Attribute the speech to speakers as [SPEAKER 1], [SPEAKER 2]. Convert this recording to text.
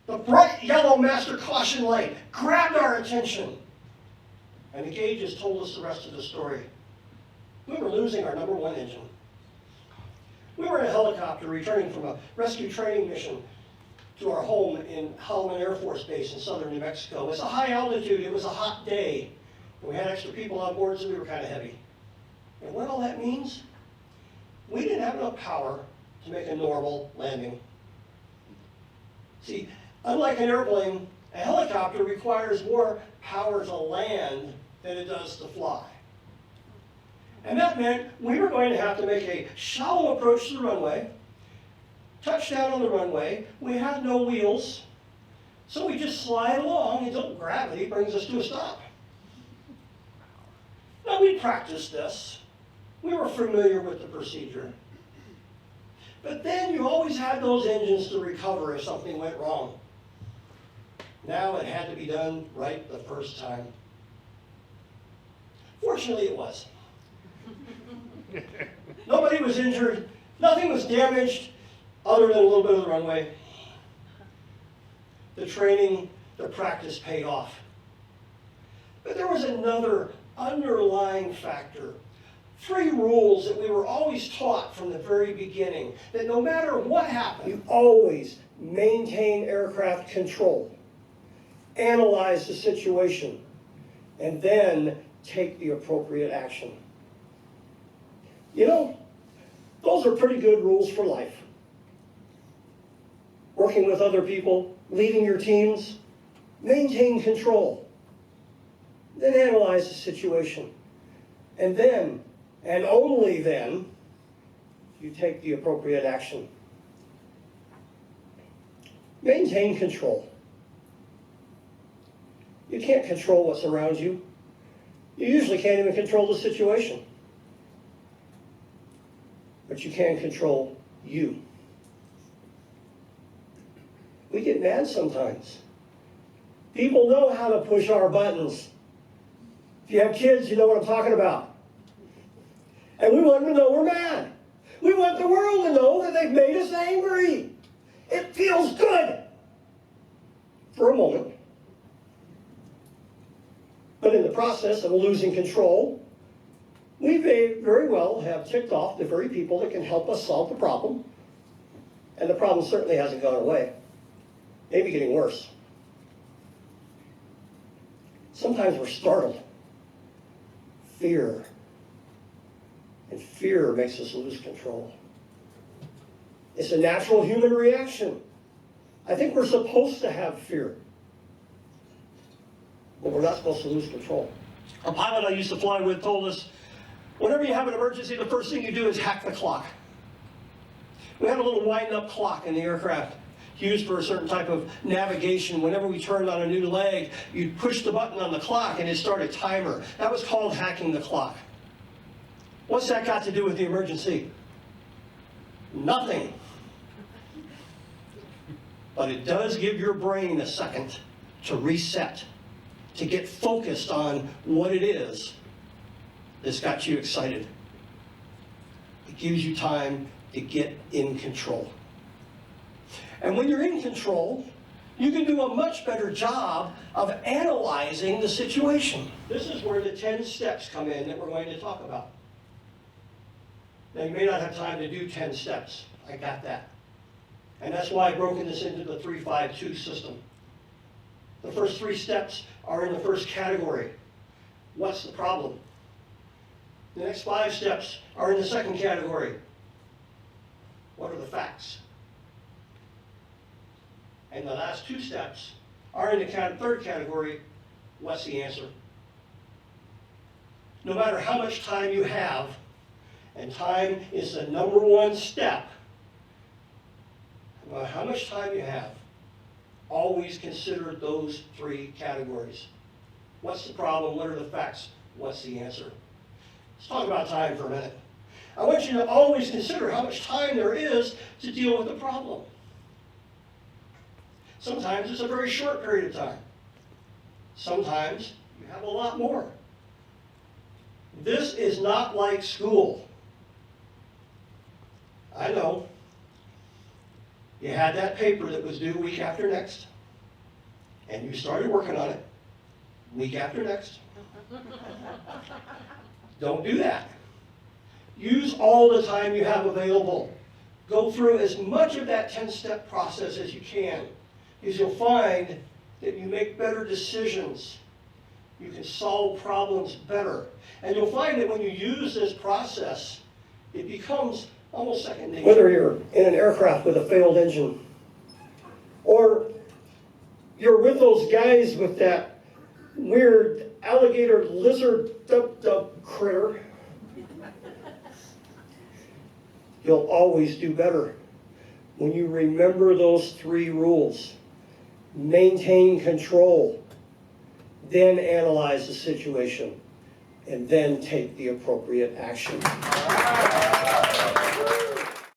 [SPEAKER 1] The bright yellow master caution light grabbed our attention. And the gauges told us the rest of the story. We were losing our number one engine. We were in a helicopter returning from a rescue training mission to our home in Holloman Air Force Base in southern New Mexico. It was a high altitude, it was a hot day. And we had extra people on board, so we were kind of heavy. And what all that means? We didn't have enough power to make a normal landing. See, unlike an airplane, a helicopter requires more power to land than it does to fly. And that meant we were going to have to make a shallow approach to the runway, touch down on the runway. We had no wheels, so we just slide along until gravity brings us to a stop. Now, we practiced this. We were familiar with the procedure. But then you always had those engines to recover if something went wrong. Now it had to be done right the first time. Fortunately, it was. Nobody was injured. Nothing was damaged other than a little bit of the runway. The training, the practice paid off. But there was another underlying factor. 3 rules that we were always taught from the very beginning, that no matter what happened, you always maintain aircraft control, analyze the situation, and then take the appropriate action. You know, those are pretty good rules for life. Working with other people, leading your teams, maintain control, then analyze the situation, and then, and only then, you take the appropriate action. Maintain control. You can't control what's around you. You usually can't even control the situation. But you can control you. We get mad sometimes. People know how to push our buttons. If you have kids, you know what I'm talking about. And we want them to know we're mad. We want the world to know that they've made us angry. It feels good for a moment. But in the process of losing control, we may very well have ticked off the very people that can help us solve the problem. And the problem certainly hasn't gone away. Maybe getting worse. Sometimes we're startled. Fear. And fear makes us lose control. It's a natural human reaction. I think we're supposed to have fear. But we're not supposed to lose control. A pilot I used to fly with told us, whenever you have an emergency, the first thing you do is hack the clock. We had a little wind-up clock in the aircraft used for a certain type of navigation. Whenever we turned on a new leg, you'd push the button on the clock and it'd start a timer. That was called hacking the clock. What's that got to do with the emergency? Nothing. But it does give your brain a second to reset, to get focused on what it is that's got you excited. It gives you time to get in control. And when you're in control, you can do a much better job of analyzing the situation. This is where the 10 steps come in that we're going to talk about. Now, you may not have time to do 10 steps. I got that. And that's why I've broken this into the 3-5-2 system. The first 3 steps are in the first category. What's the problem? The next 5 steps are in the second category. What are the facts? And the last 2 steps are in the third category. What's the answer? No matter how much time you have, and time is the number one step, no matter how much time you have, always consider those 3 categories. What's the problem? What are the facts? What's the answer? Let's talk about time for a minute. I want you to always consider how much time there is to deal with the problem. Sometimes it's a very short period of time. Sometimes you have a lot more. This is not like school. I know. You had that paper that was due week after next, and you started working on it week after next. Don't do that. Use all the time you have available. Go through as much of that 10-step process as you can, because you'll find that you make better decisions. You can solve problems better. And you'll find that when you use this process, it becomes almost second nature. Whether you're in an aircraft with a failed engine, or you're with those guys with that weird alligator lizard critter, you'll always do better when you remember those 3 rules. Maintain control, then analyze the situation, and then take the appropriate action.